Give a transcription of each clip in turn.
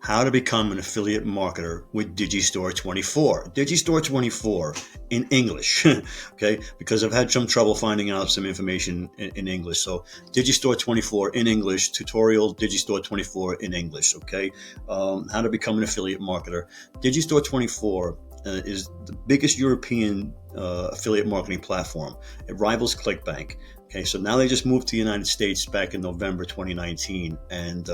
How to become an affiliate marketer with Digistore24. Digistore24 in English, okay? Because I've had some trouble finding out some information in English. So Digistore24 in English, tutorial Digistore24 in English, okay? How to become an affiliate marketer. Digistore24 is the biggest European affiliate marketing platform. It rivals ClickBank. Okay, so now they just moved to the United States back in November 2019, and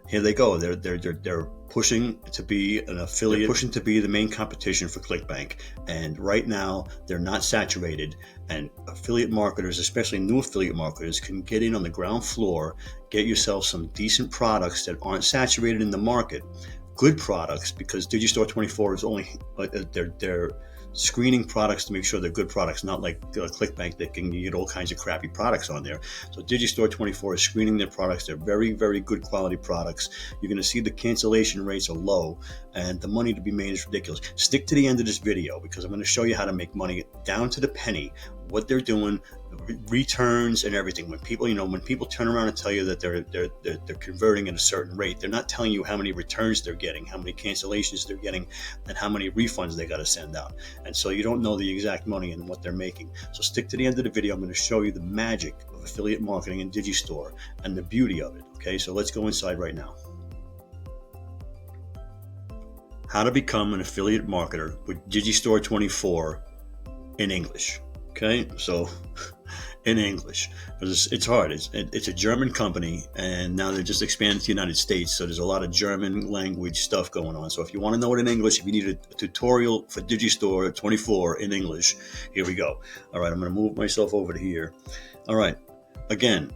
here they go. They're pushing to be an affiliate, pushing to be the main competition for ClickBank. And right now, they're not saturated. And affiliate marketers, especially new affiliate marketers, can get in on the ground floor, get yourself some decent products that aren't saturated in the market. Good products, because Digistore24 is only they're screening products to make sure they're good products, not like ClickBank that can get all kinds of crappy products on there. So Digistore24 is screening their products. They're very, very good quality products. You're going to see the cancellation rates are low, and the money to be made is ridiculous. Stick to the end of this video, because I'm going to show you how to make money down to the penny, what they're doing, returns and everything. When people turn around and tell you that they're converting at a certain rate, they're not telling you how many returns they're getting, how many cancellations they're getting, and how many refunds they got to send out. And so you don't know the exact money and what they're making. So stick to the end of the video. I'm going to show you the magic of affiliate marketing in Digistore and the beauty of it. Okay, so let's go inside right now. How to become an affiliate marketer with Digistore24 in English. Okay, so in English, because it's hard. It's a German company, and now they're just expanding to the United States. So there's a lot of German language stuff going on. So if you want to know it in English, if you need a tutorial for Digistore24 in English, here we go. All right, I'm going to move myself over to here. All right, again,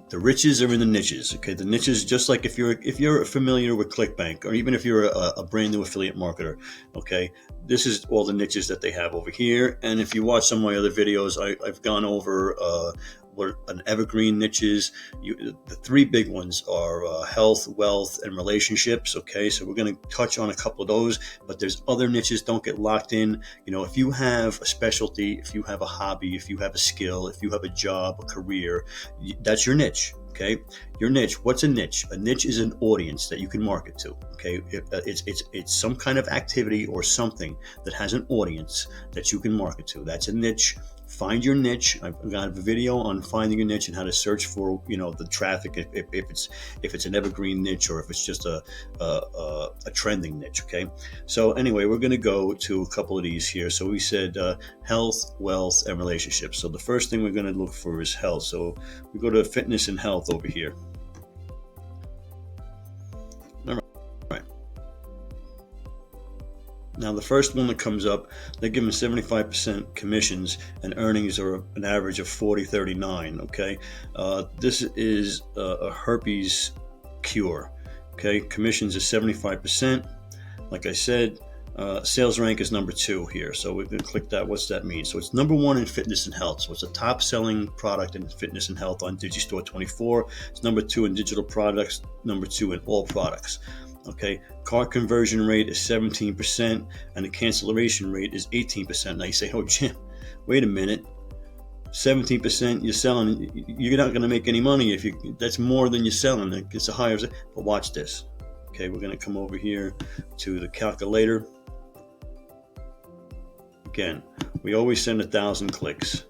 the riches are in the niches. Okay, the niches, just like if you're familiar with ClickBank, or even if you're a brand new affiliate marketer, okay, this is all the niches that they have over here. And if you watch some of my other videos, I've gone over what an evergreen niches. The three big ones are health, wealth, and relationships. Okay, so we're going to touch on a couple of those, but there's other niches. Don't get locked in. If you have a specialty, if you have a hobby, if you have a skill, if you have a job, a career, that's your niche. Okay, your niche. What's a niche? A niche is an audience that you can market to. Okay, it's some kind of activity or something that has an audience that you can market to. That's a niche. Find your niche. I've got a video on finding a niche and how to search for the traffic, if it's an evergreen niche or if it's just a trending niche. Okay, so anyway, we're going to go to a couple of these here. So we said health, wealth, and relationships. So the first thing we're going to look for is health. So we go to fitness and health over here. Now, the first one that comes up, they're giving 75% commissions, and earnings are an average of 40.39. Okay, this is a herpes cure. Okay, commissions is 75%. Like I said, sales rank is number 2 here. So we're going to click that. What's that mean? So it's number 1 in fitness and health. So it's a top selling product in fitness and health on Digistore24. It's number 2 in digital products, number 2 in all products. Okay, cart conversion rate is 17%, and the cancellation rate is 18%. Now you say, oh, Jim, wait a minute. 17% you're selling, you're not going to make any money if that's more than you're selling. It's a higher, but watch this. Okay, we're going to come over here to the calculator. Again, we always send 1,000 clicks.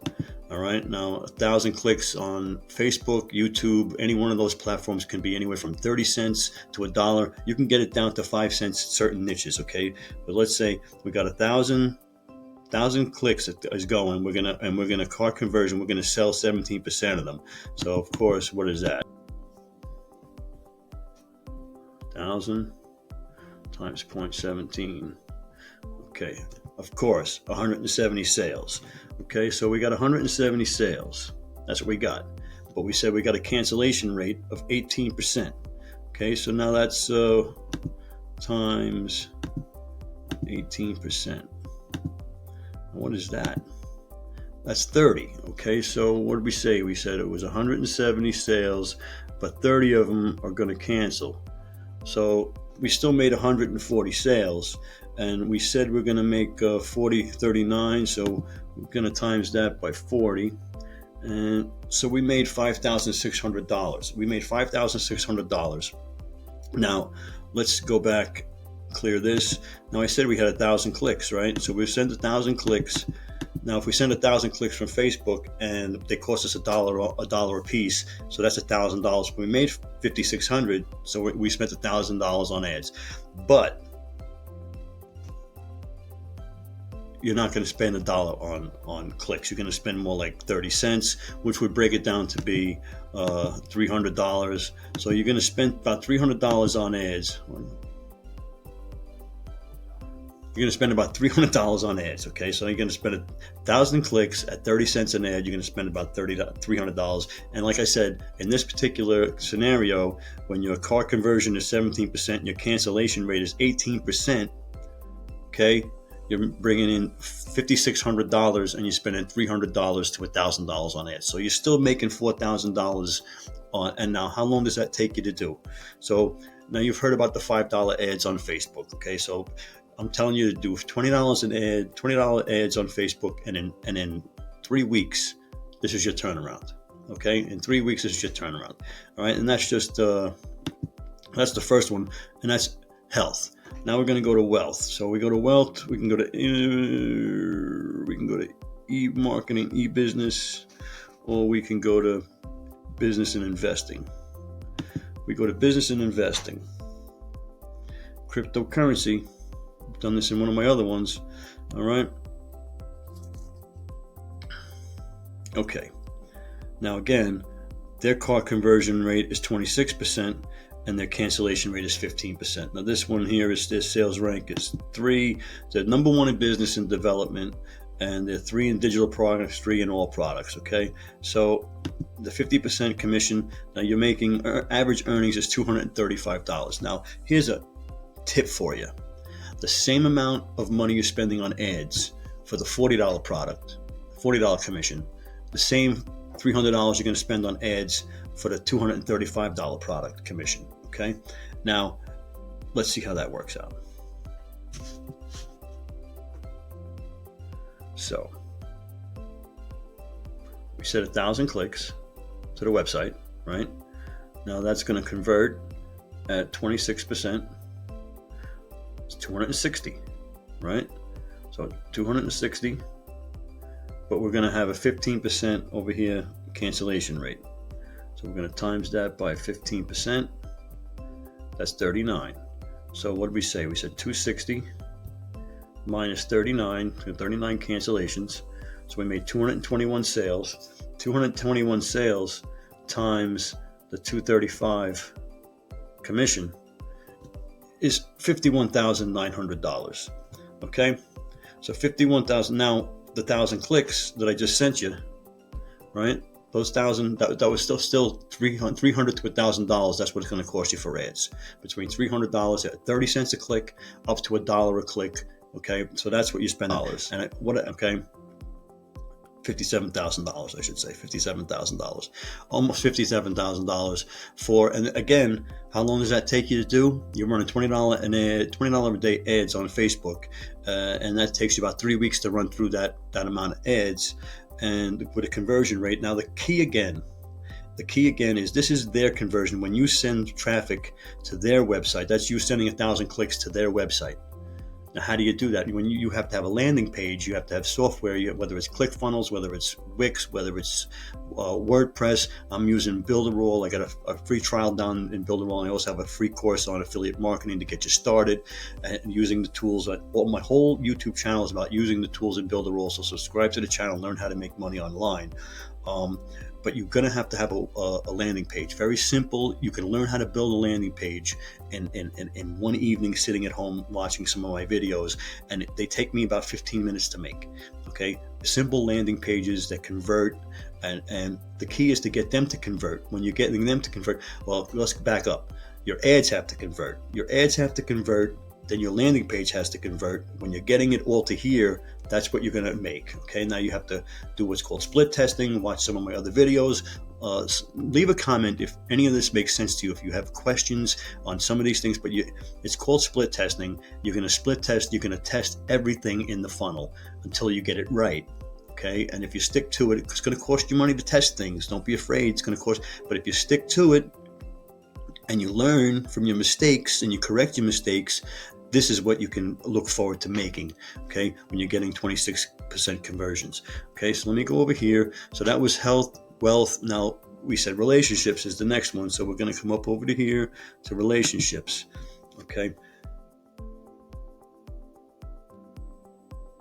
All right, now 1,000 clicks on Facebook, YouTube, any one of those platforms can be anywhere from 30 cents to $1. You can get it down to 5 cents in certain niches, okay? But let's say we got 1,000 clicks is going. We're gonna cart conversion. We're gonna sell 17% of them. So of course, what is that? 1,000 times 0.17. Okay, of course, 170 sales. Okay, so we got 170 sales. That's what we got. But we said we got a cancellation rate of 18%. Okay, so now that's times 18%. What is that? That's 30. Okay, so what did we say? We said it was 170 sales, but 30 of them are going to cancel. So we still made 140 sales, and we said we're going to make 40.39, so we're going to times that by 40, and so we made $5,600. We made $5,600, Now, let's go back, clear this. Now, I said we had 1,000 clicks, right? So we sent 1,000 clicks. Now, if we send 1,000 clicks from Facebook and they cost us $1 a piece, so that's $1,000. We made 5,600, so we spent $1,000 on ads. But you're not going to spend $1 on clicks. You're going to spend more like 30 cents, which would break it down to be $300. So you're going to spend about $300 on ads. You're going to spend about $300 on ads, okay? So you're going to spend 1,000 clicks at 30 cents an ad. You're going to spend about $300. And like I said, in this particular scenario, when your cart conversion is 17% and your cancellation rate is 18%, okay, you're bringing in $5,600 and you're spending $300 to $1,000 on ads. So you're still making $4,000 on. And now, how long does that take you to do? So now you've heard about the $5 ads on Facebook, okay? So I'm telling you to do $20 an ad, $20 ads on Facebook, and in 3 weeks, this is your turnaround. Okay, in 3 weeks, this is your turnaround. All right, and that's just that's the first one, and that's health. Now we're going to go to wealth. So we go to wealth. We can go to e-marketing, e-business, or we can go to business and investing. We go to business and investing. Cryptocurrency. Done this in one of my other ones. All right. Okay. Now again, their cart conversion rate is 26% and their cancellation rate is 15%. Now this one here is their sales rank is 3. They're number 1 in business and development, and they're 3 in digital products, 3 in all products. Okay. So the 50% commission. Now you're making average earnings is $235. Now here's a tip for you. The same amount of money you're spending on ads for the $40 product, $40 commission, the same $300 you're going to spend on ads for the $235 product commission, okay? Now, let's see how that works out. So, we said 1,000 clicks to the website, right? Now that's going to convert at 26%. It's 260, right? So 260, but we're going to have a 15% over here cancellation rate. So we're going to times that by 15%. That's 39. So what did we say? We said 260 minus 39, 39 cancellations. So we made 221 sales. 221 sales times the 235 commission is $51,900. Okay, so 51,000. Now the 1,000 clicks that I just sent you, right? Those 1,000 that was still $300 to $1,000. That's what it's going to cost you for ads. Between $300 at 30 cents a click up to $1 a click. Okay, so that's what you spend dollars. And okay. $57,000, I should say, $57,000, almost $57,000 for. And again, how long does that take you to do? You're running $20 an ad, $20 a day ads on Facebook, and that takes you about 3 weeks to run through that amount of ads, and with a conversion rate. Now the key again is this is their conversion. When you send traffic to their website, that's you sending 1,000 clicks to their website. Now, how do you do that? When you have to have a landing page, you have to have software, whether it's ClickFunnels, whether it's Wix, whether it's WordPress. I'm using Builderall. I got a free trial done in Builderall. I also have a free course on affiliate marketing to get you started and using the tools. My whole YouTube channel is about using the tools in Builderall. So subscribe to the channel, learn how to make money online. But you're going to have a landing page. Very simple. You can learn how to build a landing page in one evening sitting at home watching some of my videos, and they take me about 15 minutes to make. Okay, simple landing pages that convert, and the key is to get them to convert. When you're getting them to convert, well, let's back up. Your ads have to convert. Then your landing page has to convert. When you're getting it all to here, that's what you're going to make. Okay, now you have to do what's called split testing. Watch some of my other videos. Leave a comment if any of this makes sense to you. If you have questions on some of these things, but it's called split testing. You're going to split test. You're going to test everything in the funnel until you get it right. Okay, and if you stick to it, it's going to cost you money to test things. Don't be afraid. It's going to cost, but if you stick to it, and you learn from your mistakes and you correct your mistakes, this is what you can look forward to making, okay, when you're getting 26% conversions. Okay, so let me go over here. So that was health, wealth. Now we said relationships is the next one. So we're going to come up over to here to relationships. Okay.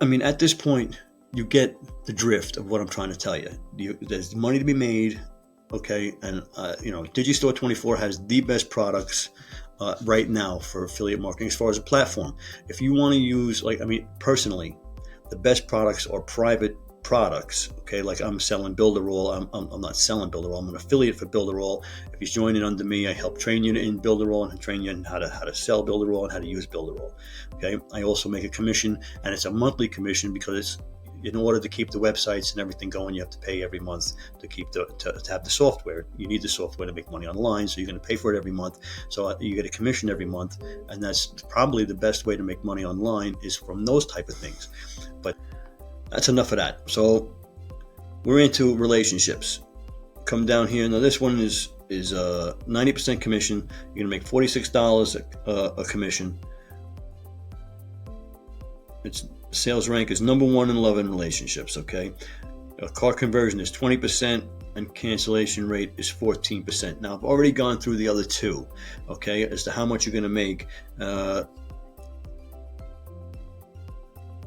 I mean, at this point, you get the drift of what I'm trying to tell you. There's money to be made. Okay. And, Digistore24 has the best products right now for affiliate marketing as far as a platform. If you want to use, personally, the best products are private products. Okay, like I'm selling Builderall. I'm not selling Builderall. I'm an affiliate for Builderall. If you're joining under me, I help train you in Builderall and train you in how to sell Builderall and how to use Builderall. Okay, I also make a commission, and it's a monthly commission because in order to keep the websites and everything going, you have to pay every month to keep to have the software. You need the software to make money online, so you're going to pay for it every month. So you get a commission every month, and that's probably the best way to make money online is from those type of things. But that's enough of that. So we're into relationships. Come down here. Now this one is 90% commission. You're going to make $46 a commission. Its sales rank is number 1 in love and relationships. Okay, cart conversion is 20% and cancellation rate is 14%. Now I've already gone through the other two, okay, as to how much you're going to make.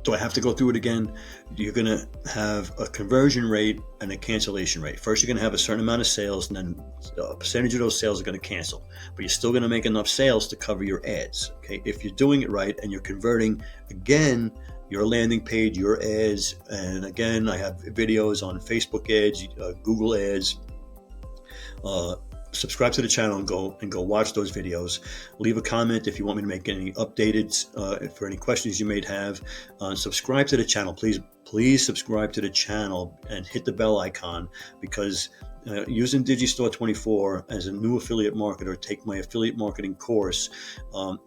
Do I have to go through it again? You're going to have a conversion rate and a cancellation rate. First, you're going to have a certain amount of sales, and then a percentage of those sales are going to cancel. But you're still going to make enough sales to cover your ads. Okay, if you're doing it right and you're converting, again, your landing page, your ads, and again, I have videos on Facebook ads, Google ads. Subscribe to the channel and go watch those videos. Leave a comment if you want me to make any updated for any questions you may have. Subscribe to the channel, please subscribe to the channel and hit the bell icon, because using Digistore24 as a new affiliate marketer, take my affiliate marketing course.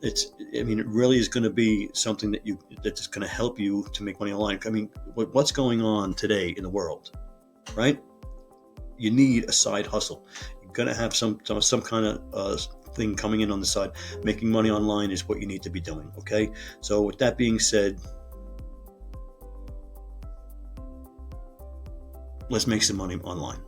It really is going to be something that's going to help you to make money online. I mean, what's going on today in the world, right? You need a side hustle. Going to have some kind of thing coming in on the side. Making money online is what you need to be doing. Okay, so with that being said, let's make some money online.